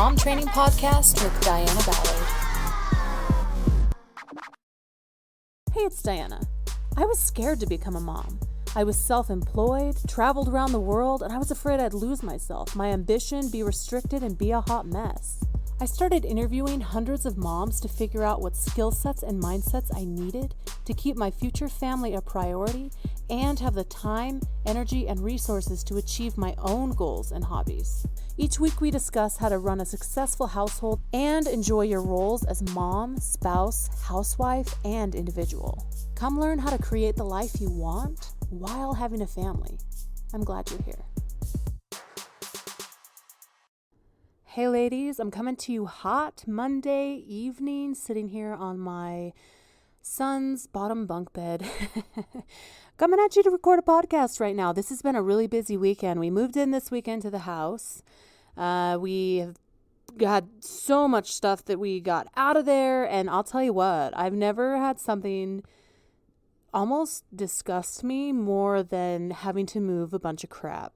Mom Training Podcast with Diana Ballard. Hey, it's Diana. I was scared to become a mom. I was self-employed, traveled around the world, and I was afraid I'd lose myself, my ambition, be restricted, and be a hot mess. I started interviewing hundreds of moms to figure out what skill sets and mindsets I needed to keep my future family a priority and have the time, energy, and resources to achieve my own goals and hobbies. Each week we discuss how to run a successful household and enjoy your roles as mom, spouse, housewife, and individual. Come learn how to create the life you want while having a family. I'm glad you're here. Hey ladies, I'm coming to you hot Monday evening, sitting here on my son's bottom bunk bed. Coming at you to record a podcast right now. This has been a really busy weekend. We moved in this weekend to the house. We have had so much stuff that we got out of there, and I'll tell you what, I've never had something almost disgust me more than having to move a bunch of crap.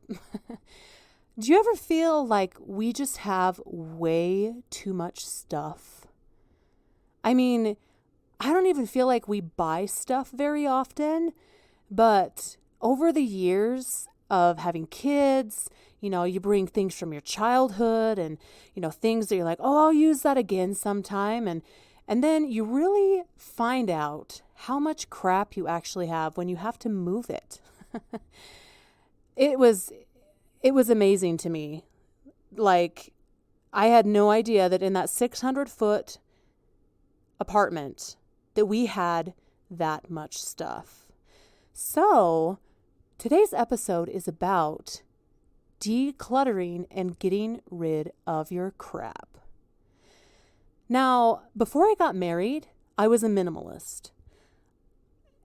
Do you ever feel like we just have way too much stuff? I mean, I don't even feel like we buy stuff very often, but over the years of having kids, you bring things from your childhood and, things that you're like, oh, I'll use that again sometime. And then you really find out how much crap you actually have when you have to move it. It was amazing to me. Like, I had no idea that in that 600-foot apartment that we had that much stuff. So, today's episode is about decluttering and getting rid of your crap. Now, before I got married, I was a minimalist.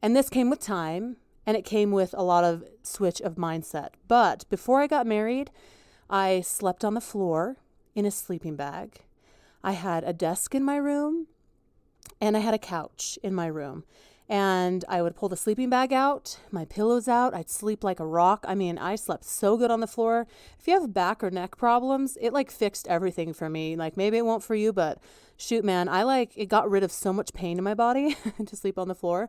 And this came with time, and it came with a lot of switch of mindset. But before I got married, I slept on the floor in a sleeping bag. I had a desk in my room, and I had a couch in my room. And I would pull the sleeping bag out, my pillows out. I'd sleep like a rock. I mean, I slept so good on the floor. If you have back or neck problems, it fixed everything for me. Maybe it won't for you, but shoot, man, it got rid of so much pain in my body to sleep on the floor.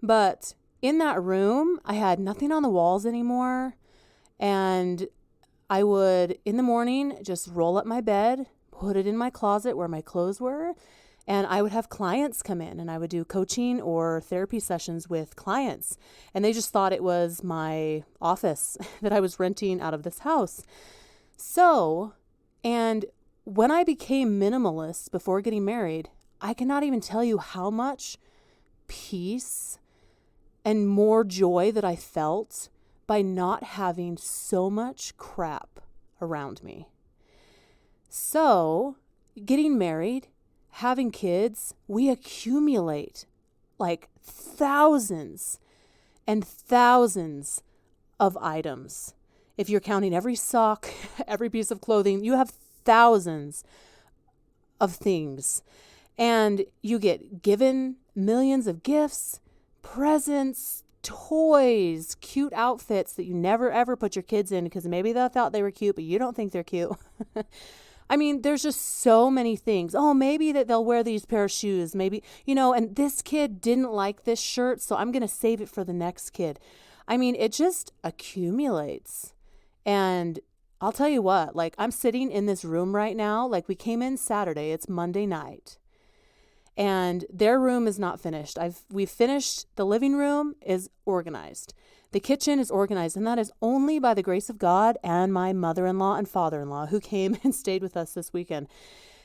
But in that room, I had nothing on the walls anymore. And I would, in the morning, just roll up my bed, put it in my closet where my clothes were. And I would have clients come in, and I would do coaching or therapy sessions with clients. And they just thought it was my office that I was renting out of this house. So, and when I became minimalist before getting married, I cannot even tell you how much peace and more joy that I felt by not having so much crap around me. So, getting married, having kids, we accumulate thousands and thousands of items. If you're counting every sock, every piece of clothing, you have thousands of things. And you get given millions of gifts, presents, toys, cute outfits that you never ever put your kids in because maybe they thought they were cute, but you don't think they're cute. I mean, there's just so many things. Oh, maybe that they'll wear these pair of shoes. Maybe, and this kid didn't like this shirt, so I'm going to save it for the next kid. I mean, it just accumulates. And I'll tell you what, I'm sitting in this room right now. We came in Saturday. It's Monday night. And their room is not finished. We've finished. The living room is organized. The kitchen is organized, and that is only by the grace of God and my mother-in-law and father-in-law who came and stayed with us this weekend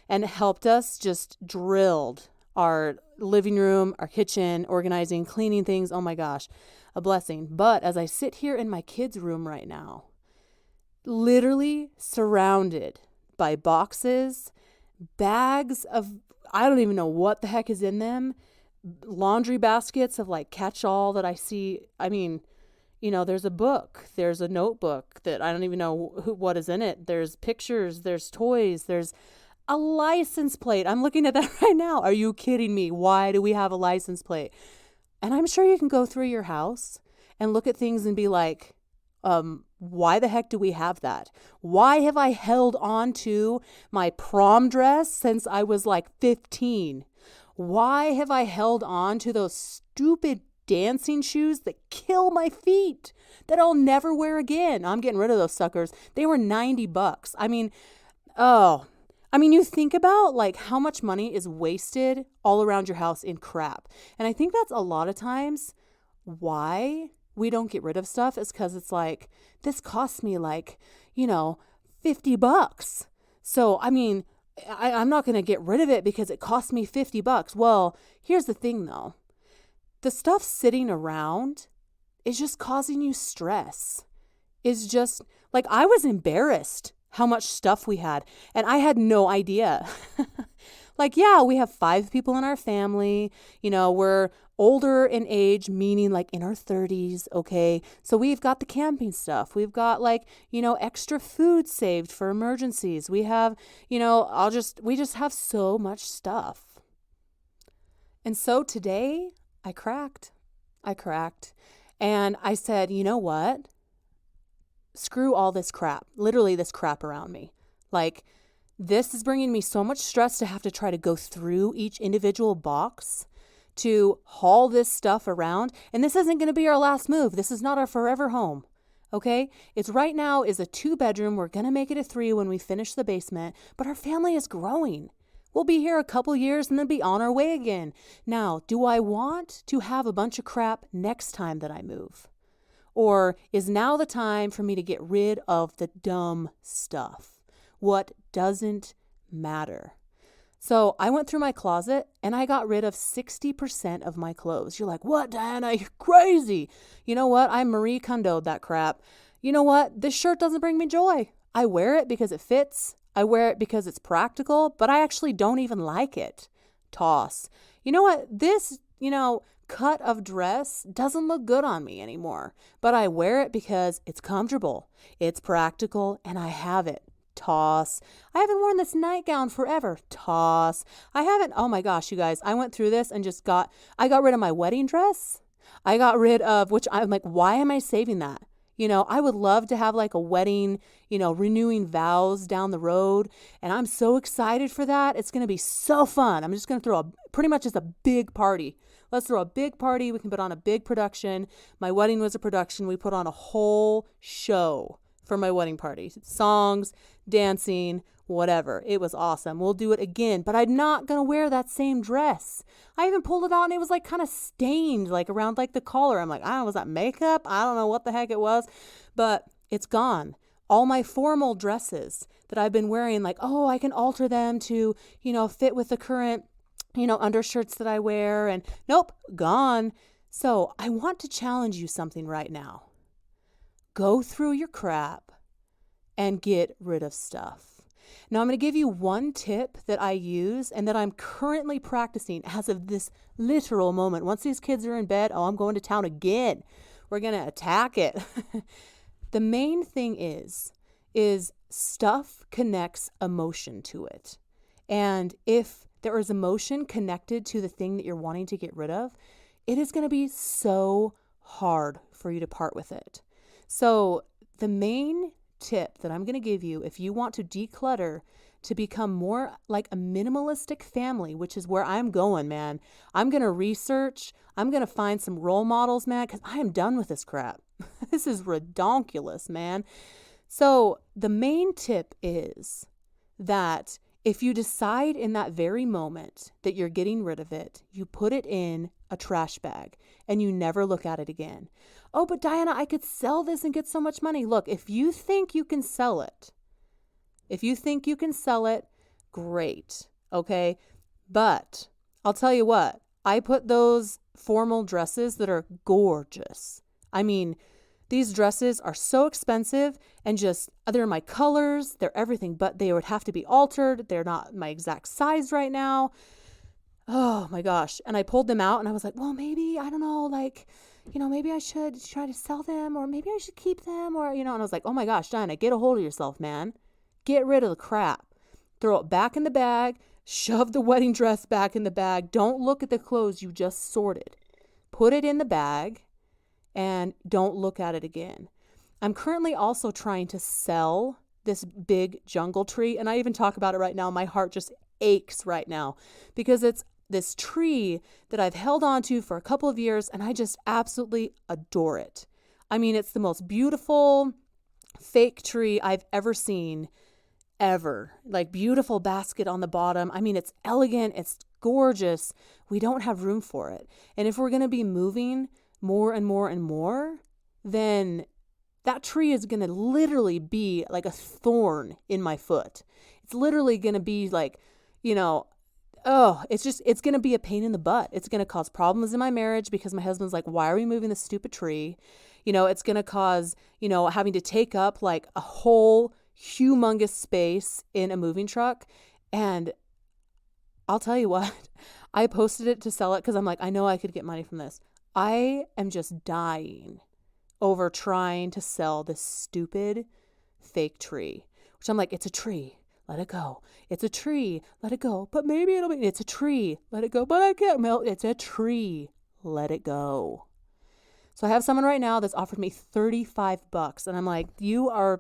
and helped us, just drilled our living room, our kitchen, organizing, cleaning things. Oh my gosh, a blessing. But as I sit here in my kids' room right now, literally surrounded by boxes, bags of, I don't even know what the heck is in them, laundry baskets of catch-all that I see. I mean, there's a book, there's a notebook that I don't even know what is in it. There's pictures, there's toys, there's a license plate. I'm looking at that right now. Are you kidding me? Why do we have a license plate? And I'm sure you can go through your house and look at things and be like, Why the heck do we have that? Why have I held on to my prom dress since I was like 15? Why have I held on to those stupid dancing shoes that kill my feet that I'll never wear again? I'm getting rid of those suckers. They were $90. You think about like how much money is wasted all around your house in crap. And I think that's a lot of times why we don't get rid of stuff is because it's like, this costs me like, $50. So, I'm not going to get rid of it because it cost me $50. Well, here's the thing though. The stuff sitting around is just causing you stress. Is just like, I was embarrassed how much stuff we had, and I had no idea. Like, yeah, we have 5 people in our family. We're older in age, meaning like in our 30s. Okay. So we've got the camping stuff. We've got like, extra food saved for emergencies. We have, we just have so much stuff. And so today I cracked. And I said, you know what? Screw all this crap, literally this crap around me. Like, this is bringing me so much stress to have to try to go through each individual box to haul this stuff around. And this isn't going to be our last move. This is not our forever home. Okay? It's right now is a 2-bedroom. We're going to make it a 3 when we finish the basement, but our family is growing. We'll be here a couple years and then be on our way again. Now, do I want to have a bunch of crap next time that I move? Or is now the time for me to get rid of the dumb stuff? What doesn't matter? So I went through my closet and I got rid of 60% of my clothes. You're like, what, Diana? You're crazy. You know what? I Marie Kondo'd that crap. You know what? This shirt doesn't bring me joy. I wear it because it fits. I wear it because it's practical, but I actually don't even like it. Toss. You know what? This, cut of dress doesn't look good on me anymore, but I wear it because it's comfortable, it's practical, and I have it. Toss. I haven't worn this nightgown forever. Toss. Oh my gosh, you guys, I went through this and I got rid of my wedding dress. I got rid of, which I'm like, why am I saving that? I would love to have like a wedding, renewing vows down the road. And I'm so excited for that. It's going to be so fun. I'm just going to throw pretty much just a big party. Let's throw a big party. We can put on a big production. My wedding was a production. We put on a whole show for my wedding party. Songs, dancing, whatever. It was awesome. We'll do it again, but I'm not going to wear that same dress. I even pulled it out and it was like kind of stained, like around like the collar. I'm like, was that makeup? I don't know what the heck it was, but it's gone. All my formal dresses that I've been wearing, like, I can alter them to, fit with the current, undershirts that I wear, and nope, gone. So I want to challenge you something right now. Go through your crap and get rid of stuff. Now, I'm going to give you one tip that I use and that I'm currently practicing as of this literal moment. Once these kids are in bed, I'm going to town again. We're going to attack it. The main thing is stuff connects emotion to it. And if there is emotion connected to the thing that you're wanting to get rid of, it is going to be so hard for you to part with it. So the main tip that I'm going to give you, if you want to declutter to become more like a minimalistic family, which is where I'm going, man. I'm going to research. I'm going to find some role models, man, because I am done with this crap. This is redonkulous, man. So the main tip is that if you decide in that very moment that you're getting rid of it, you put it in a trash bag and you never look at it again. Oh, but Diana, I could sell this and get so much money. Look, if you think you can sell it, great. Okay. But I'll tell you what, I put those formal dresses that are gorgeous. These dresses are so expensive and they're my colors, they're everything, but they would have to be altered. They're not my exact size right now. Oh my gosh. And I pulled them out and I was like, well, maybe, I don't know, maybe I should try to sell them, or maybe I should keep them, or, and I was like, oh my gosh, Diana, get a hold of yourself, man. Get rid of the crap. Throw it back in the bag. Shove the wedding dress back in the bag. Don't look at the clothes you just sorted. Put it in the bag and don't look at it again. I'm currently also trying to sell this big jungle tree. And I even talk about it right now. My heart just aches right now because it's this tree that I've held on to for a couple of years and I just absolutely adore it. I mean, it's the most beautiful fake tree I've ever seen, ever. Like, beautiful basket on the bottom. I mean, it's elegant, it's gorgeous. We don't have room for it. And if we're going to be moving more and more and more, then that tree is going to literally be like a thorn in my foot. It's literally going to be like, it's going to be a pain in the butt. It's going to cause problems in my marriage because my husband's like, why are we moving this stupid tree? It's going to cause, having to take up like a whole humongous space in a moving truck. And I'll tell you what, I posted it to sell it because I'm like, I know I could get money from this. I am just dying over trying to sell this stupid fake tree, which I'm like, it's a tree. Let it go. It's a tree. Let it go. But maybe it's a tree. Let it go. But I can't melt. It's a tree. Let it go. So I have someone right now that's offered me $35. And I'm like, you are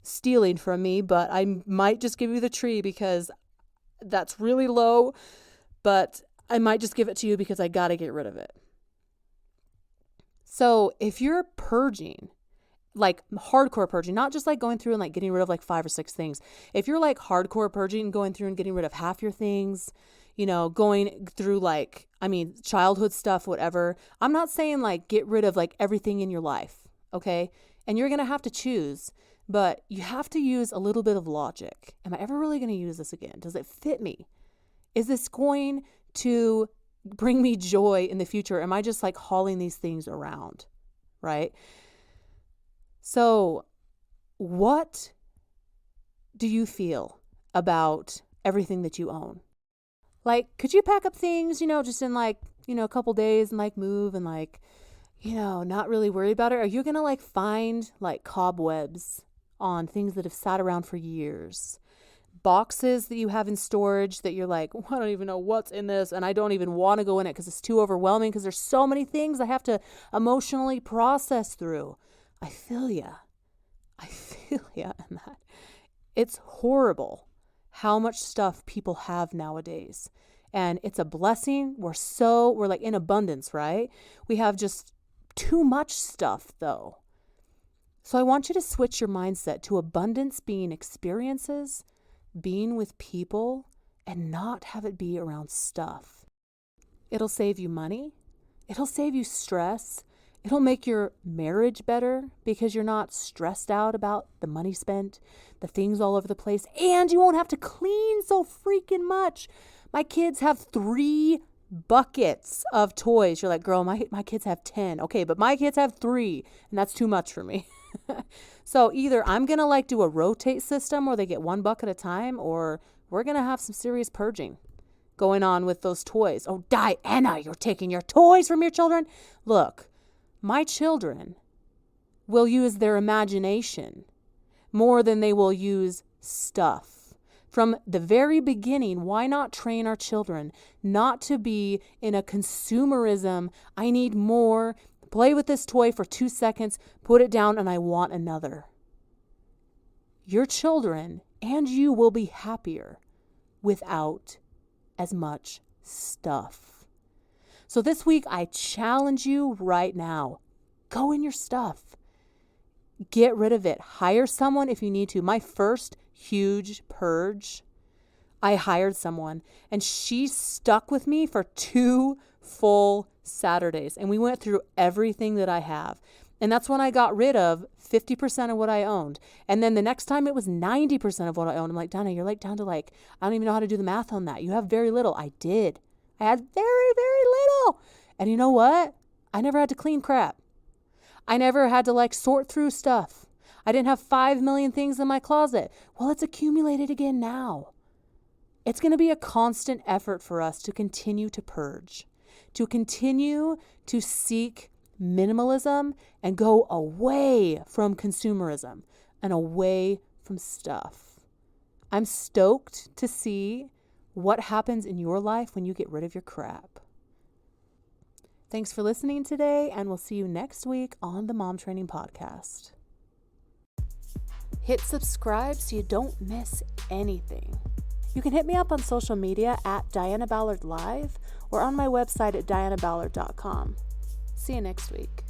stealing from me, but I might just give you the tree because that's really low. But I might just give it to you because I got to get rid of it. So if you're purging, like hardcore purging, not just like going through and like getting rid of like 5 or 6 things. If you're like hardcore purging, going through and getting rid of half your things, going through childhood stuff, whatever. I'm not saying like get rid of like everything in your life. Okay. And you're going to have to choose, but you have to use a little bit of logic. Am I ever really going to use this again? Does it fit me? Is this going to bring me joy in the future? Am I just like hauling these things around? Right. So what do you feel about everything that you own? Like, could you pack up things, just in like, a couple days and like move and like, not really worry about it? Are you going to like find like cobwebs on things that have sat around for years? Boxes that you have in storage that you're like, I don't even know what's in this. And I don't even want to go in it because it's too overwhelming because there's so many things I have to emotionally process through. I feel ya in that. It's horrible how much stuff people have nowadays. And it's a blessing. We're like in abundance, right? We have just too much stuff though. So I want you to switch your mindset to abundance being experiences, being with people, and not have it be around stuff. It'll save you money. It'll save you stress. It'll make your marriage better because you're not stressed out about the money spent, the things all over the place, and you won't have to clean so freaking much. My kids have 3 buckets of toys. You're like, girl, my kids have 10. Okay, but my kids have 3, and that's too much for me. So either I'm going to like do a rotate system where they get 1 bucket at a time, or we're going to have some serious purging going on with those toys. Oh, Diana, you're taking your toys from your children? Look. My children will use their imagination more than they will use stuff. From the very beginning, why not train our children not to be in a consumerism, I need more, play with this toy for 2 seconds, put it down, and I want another. Your children and you will be happier without as much stuff. So this week, I challenge you right now. Go in your stuff. Get rid of it. Hire someone if you need to. My first huge purge, I hired someone, and she stuck with me for 2 full Saturdays. And we went through everything that I have. And that's when I got rid of 50% of what I owned. And then the next time it was 90% of what I owned. I'm like, Donna, you're like down to like, I don't even know how to do the math on that. You have very little. I did. I had very, very little. And you know what? I never had to clean crap. I never had to like sort through stuff. I didn't have 5 million things in my closet. Well, it's accumulated again now. It's going to be a constant effort for us to continue to purge, to continue to seek minimalism and go away from consumerism and away from stuff. I'm stoked to see what happens in your life when you get rid of your crap. Thanks for listening today, and we'll see you next week on the Mom Training Podcast. Hit subscribe so you don't miss anything. You can hit me up on social media at Diana Ballard Live or on my website at dianaballard.com. See you next week.